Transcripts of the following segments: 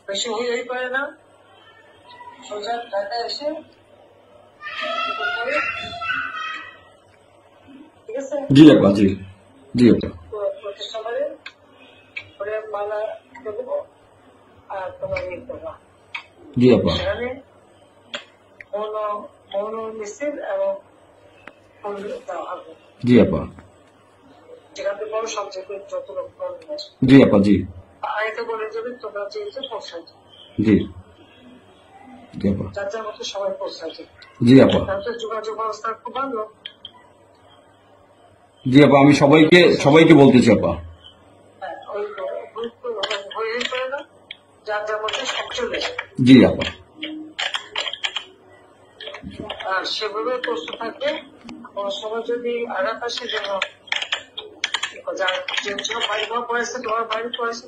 বেশি হয়েই পারে না, সোজা ঢাকা এসে ঠিক আছে। জি আপা, জি জি আপা, প্রতিষ্ঠা করে ওরে মালা দেবো আর তোমার ইয়ে করবা। জি আপা, সেখানে মৌন মিছিল এবং ফুল দেওয়া হবে। জি আপা, যেখান থেকে বড় সবচেয়ে যত লোক নিয়ে আসবে। জি আপা, জি আগে বলে যাবে তোমরা চেয়েছো পৌঁছাই জি জি আপা, যার যার মতো সবাই পৌঁছাই। জি আপা, তাহলে যোগাযোগ ব্যবস্থা খুব ভালো। জি আপা, আমি সবাইকে বলতেছি আপা। হ্যাঁ, ওই হয়ে পড়ে না, যার যার মধ্যে সব চলে আসবে। জি আপা, আর সেভাবে প্রস্তুত থাকবে। কোনো সময় যদি আঘাত আসে যেন যার যে বাড়ি ঘর পড়েছে, তোমার বাড়ি পড়েছে,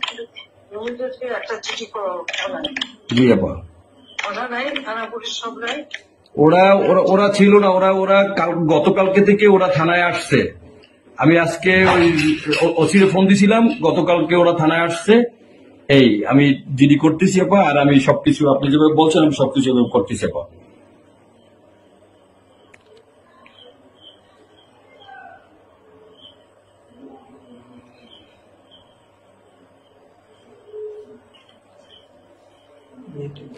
ইমিডিয়েটলি একটা চিঠি করো থানায়। জি আপা, কথা নাই, থানা পুলিশ সব নাই। ওরা ওরা ওরা ছিল না, ওরা ওরা গতকালকে থেকে ওরা থানায় আসছে। আমি আজকে ওই ওসিরে ফোন দিছিলাম, গতকালকে ওরা থানায় আসছে। এই আমি জিডি করতেছি আপা, আর আমি সবকিছু আপনি যেভাবে বলছেন আমি সবকিছু এভাবে করতেছি আপা। Meeting.